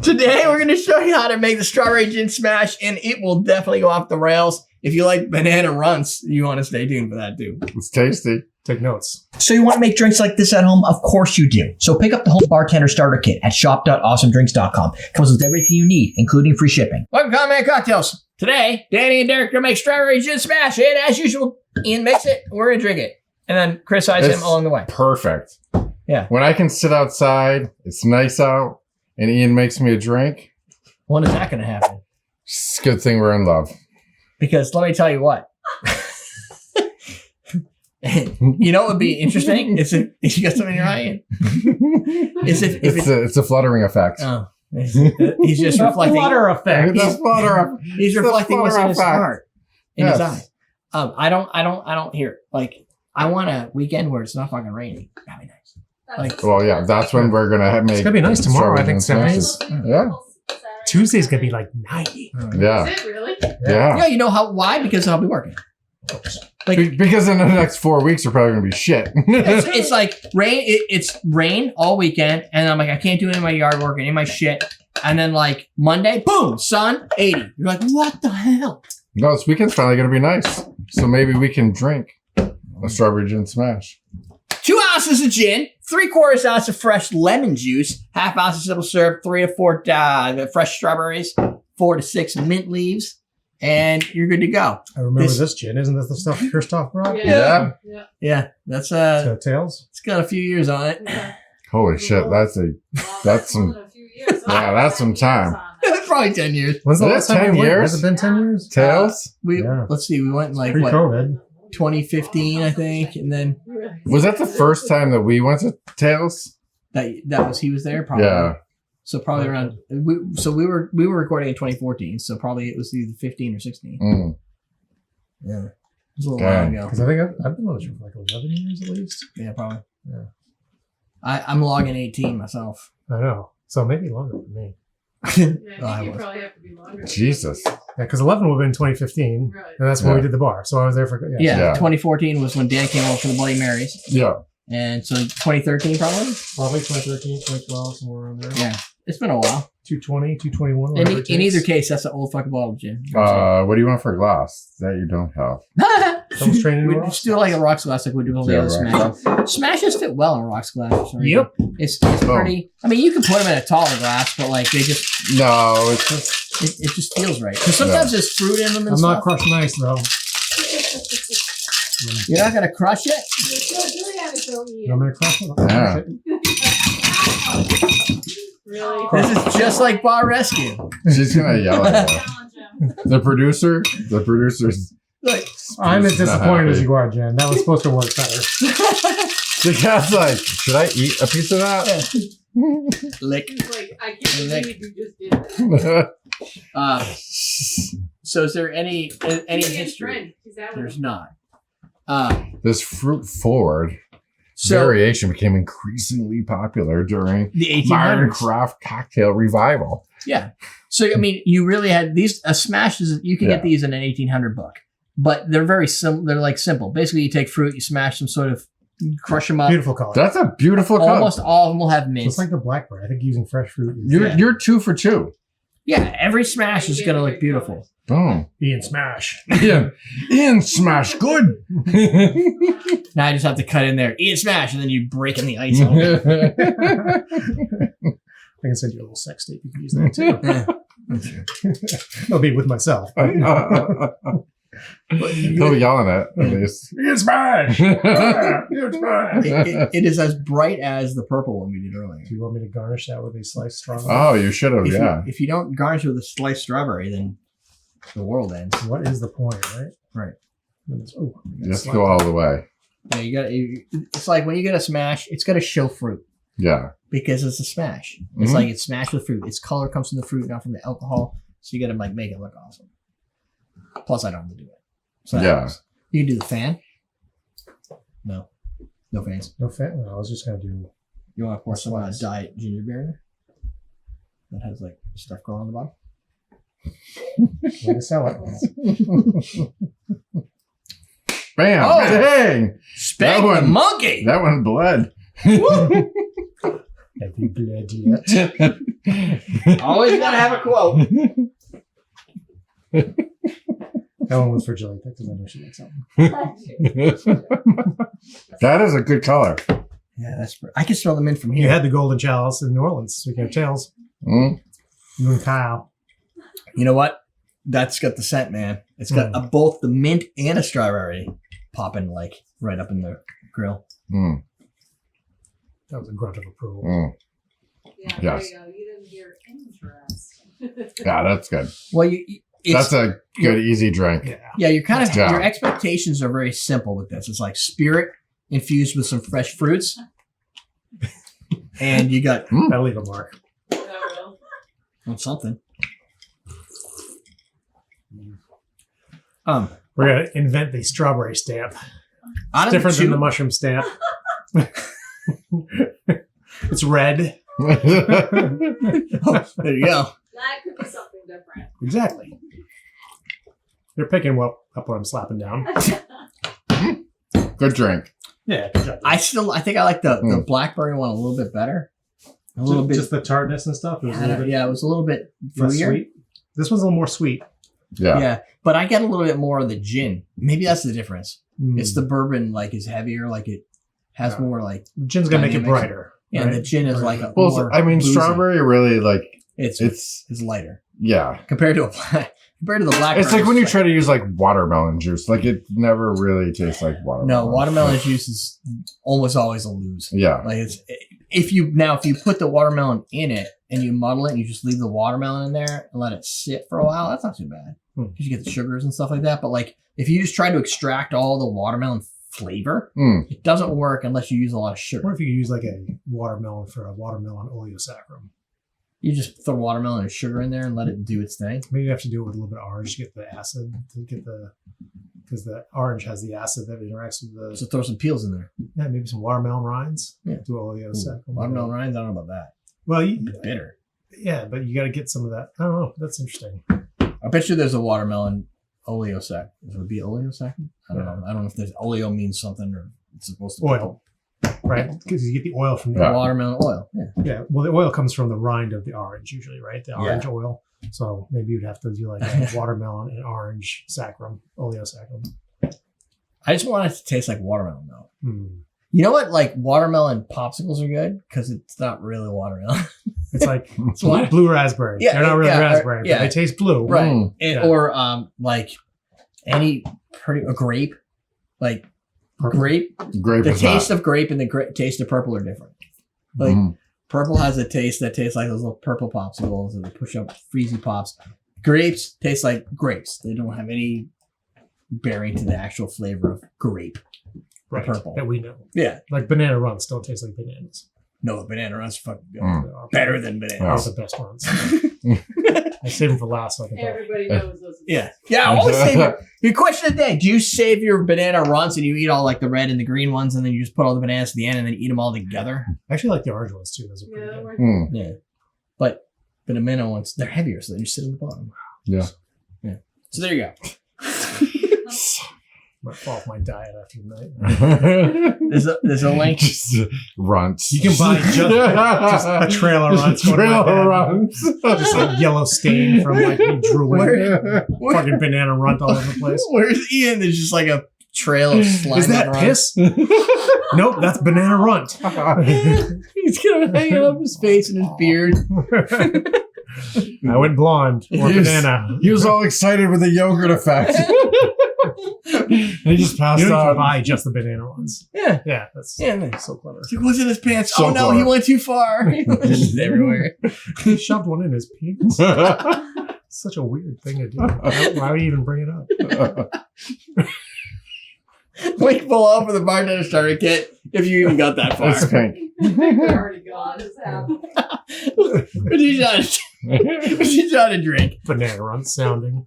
Today, we're going to show you how to make the strawberry gin smash, and it will definitely go off the rails. If you like banana runts, you want to stay tuned for that too. It's tasty. Take notes. So you want to make drinks like this at home? Of course you do. So pick up the whole bartender starter kit at shop.awesomedrinks.com. Comes with everything you need, including free shipping. Welcome to Common Cocktails. Today, Danny and Derek are going to make strawberry gin smash. And as usual, Ian makes it. We're going to drink it. And then criticize him along the way. Perfect. Yeah. When I can sit outside, it's nice out, and Ian makes me a drink. When is that going to happen? It's a good thing we're in love. Because let me tell you what. You know what would be interesting? Is if you got something in your eye? It's a fluttering effect. Oh. He's just reflecting. Flutter effect. He's reflecting what's in his heart. In his eye. I don't hear it. Like, I want a weekend where it's not fucking raining. That'd be nice. Like, well, yeah, that's when we're going to make. It's going to be nice tomorrow, I think, 70s. Yeah. Tuesday's going to be like 90. Yeah. Is it really? Yeah. Yeah, you know why? Because I'll be working. Like, because in the next 4 weeks are probably going to be shit. it's like rain. It's rain all weekend, and I'm like, I can't do any of my yard work, any of my shit. And then like Monday, boom, sun, 80. You're like, what the hell? No, this weekend's finally going to be nice. So maybe we can drink a strawberry gin smash. 2 ounces of gin, 3/4 ounce of fresh lemon juice, 1/2 ounce of simple syrup, 3 to 4 fresh strawberries, 4 to 6 mint leaves, and you're good to go. I remember this gin. Isn't this the stuff Christoph brought? Yeah. Yeah, that's Tails? it's got a few years on it. Holy shit, that's some that's some time. Probably 10 years. When's the Was last it 10 time we went? years? Has it been 10 years? Tails? Let's see, we went in like what, Pre-COVID. 2015, I think, and then Was that the first time that we went to Tails? that was he was there probably. Yeah. So probably around we were recording in 2014, so probably it was either 15 or 16. Mm. Yeah. It was a little while ago. Because I think I've been on the show for like 11 years at least. Yeah, probably. Yeah. I'm logging 18 myself. I know. So maybe longer than me. I think you probably have to be longer. Jesus. Yeah, because 11 would have been 202015. Right. And that's when we did the bar. So I was there for... Yeah, 2014 was when Dan came over for the Bloody Marys. Yeah. And so 2013 probably? Probably 2013, 2012, somewhere around there. Yeah. It's been a while. 220, 221. In either case, that's an old fucking bottle of gin. What do you want for a glass that you don't have? Someone's training We just do like a rocks glass like we do all the other smashes. Smashes fit well in a rocks glass. For some reason. Yep. It's pretty. I mean, you can put them in a taller glass, but like they just... No, it's just... It just feels right. Because sometimes there's fruit in them and I'm stuff. not crushing ice, though. You're not going to crush it? I'm going to crush it. Yeah. Really? This is just like Bar Rescue. She's going to yell at me. The producer's... Like, I'm as disappointed as happy. you are, Jen. That was supposed to work better. The cat's like, should I eat a piece of that? lick. He's like, I can't believe you just did that. So is there any history? There's not. This fruit forward So variation became increasingly popular during the modern 1800s. craft cocktail revival. Yeah. So I mean, you really had these smashes. You can get these in an 1800 book, but they're very simple. They're like simple. Basically, you take fruit, you smash them, sort of crush them up. Beautiful color. That's a beautiful color. Almost all of them will have mint. Just like the blackberry. I think using fresh fruit. You're 2 for 2. Yeah, every smash is going to look beautiful. Oh. Ian Smash. Ian smash good. Now I just have to cut in there, Ian smash, and then you break in the ice. On it. I can send you a little sex tape. You can use that too. I'll be with myself. He'll be yelling at this. Ian Smash! Ian Smash! It is as bright as the purple one we did earlier. Do you want me to garnish that with a sliced strawberry? Oh, you should have, yeah. If you don't garnish it with a sliced strawberry, then the world ends. What is the point, right? Right. Just go all the way. Yeah, you got. It's like when you get a smash, it's got to show fruit Yeah. because it's a smash. It's like it's smashed with fruit. Its color comes from the fruit, not from the alcohol. So you got to like make it look awesome. Plus, I don't have to do it. So helps. You can do the fan. No fans. No fan. No, I was just gonna do. You want to pour some diet ginger beer in there? That has like stuff growing on the bottom. Way to sell it. Bam! Oh, dang! Spank That the one- monkey. That one bled. Have you bled yet? Always gotta have a quote. That one was for Jilly because I know she likes something. That is a good color. Yeah, that's. I can smell the mint from You here. had the golden chalice in New Orleans, so you can have tails. Mm. You and Kyle. You know what? That's got the scent, man. It's got both the mint and a strawberry popping like right up in the grill. Mm. That was a grunt of approval. Mm. Yeah, Yes. there you go. You didn't hear interest. Yeah, that's good. Well, That's a good, easy drink. yeah. You're kind of Yeah. your expectations are very simple with this. It's like spirit infused with some fresh fruits, and you got That'll leave a mark. Oh, well. something. We're gonna invent the strawberry stamp. Out of Different the than two, the mushroom stamp. It's red. there you go. That could be something different. Exactly. They're picking up what I'm slapping down. Good drink. Yeah, good job. I think I like the blackberry one a little bit better. A little bit. Just the tartness and stuff. It was a little bit Yeah, it was a little bit less fruitier. sweet. This one's a little more sweet. Yeah. Yeah, but I get a little bit more of the gin. Maybe that's the difference. Mm. It's the bourbon like is heavier, like it has Yeah. more like Gin's gonna make it dynamics. brighter. yeah. right? The gin is like a Well, more I mean, boozy. strawberry really like It's it's lighter yeah. compared to compared to the blackberry. It's like when you try to use like watermelon juice. Like it never really tastes like watermelon. No, watermelon juice is almost always a lose. Yeah. Like if you put the watermelon in it and you muddle it and you just leave the watermelon in there and let it sit for a while, that's not too bad because you get the sugars and stuff like that. But like if you just try to extract all the watermelon flavor, it doesn't work unless you use a lot of sugar. What if you use like a watermelon for a watermelon oleosaccharum? You just throw watermelon and sugar in there and let it do its thing. Maybe you have to do it with a little bit of orange to get the acid, because the orange has the acid that interacts with the, So throw some peels in there. yeah, maybe some watermelon rinds. Yeah. Do oleosaccharum. Watermelon rinds, I don't know about that. Well, A bit bitter. yeah, but you got to get some of that. I don't know. That's interesting. I bet you there's a watermelon oleosac. Would it be oleosac? I don't know. I don't know if there's oleo means something or it's supposed to be Oil, right? Because you get the oil from the Yeah. watermelon oil. Yeah. yeah. Well, the oil comes from the rind of the orange usually, right? The orange oil. So maybe you'd have to do like a watermelon and orange saccharum, oleosaccharum. I just want it to taste like watermelon though. Hmm. You know what? Like watermelon popsicles are good because it's not really watermelon. It's like It's what? blue raspberry. Yeah, They're not really yeah, raspberry, yeah. but they taste blue. Right. Mm. And, Yeah. Or like any a grape, like grape. Grape The is taste not. of grape and the taste of purple are different. Like purple has a taste that tastes like those little purple popsicles and they push up freezy pops. Grapes taste like grapes. They don't have any bearing to the actual flavor of grape. Right. Purple. That we know. Yeah. Like banana runs don't taste like bananas. No, banana runs are fucking good. Mm. They're Better than They're bananas. the best ones. I saved them for last so I can talk. Everybody knows those. Yeah. Yeah, I always save your question of the day. Do you save your banana runs and you eat all like the red and the green ones and then you just put all the bananas to the end and then eat them all together? I actually like the orange ones too. Those are pretty Yeah, good. we're- Mm. Yeah. But the banana ones, they're heavier, so they just sit on the bottom. Yeah. So there you go. Might fall off my diet after tonight. There's a link. Just runts. You can buy just a trail of runs. going Trail right there. runs. Just like yellow stain from like me drooling. Where- Fucking banana runt all over the place. Where's Ian? There's just like a trail of slime. Is that piss? Nope, that's banana runt. He's gonna hang up his face and his beard. I went blonde or He was- banana. He was all excited with the yogurt effect. He just passed You don't out. buy just the banana ones. Yeah. Yeah, that's Yeah, nice. so clever. He was in his pants. So oh no, clever. he went too far. He was just everywhere. He shoved one in his penis. Such a weird thing to do. Why would you even bring it up? Link below for the bartender starter kit if you even got that far. It's pink. They're already gone. It's happened. What you trying to drink? Banana runt sounding.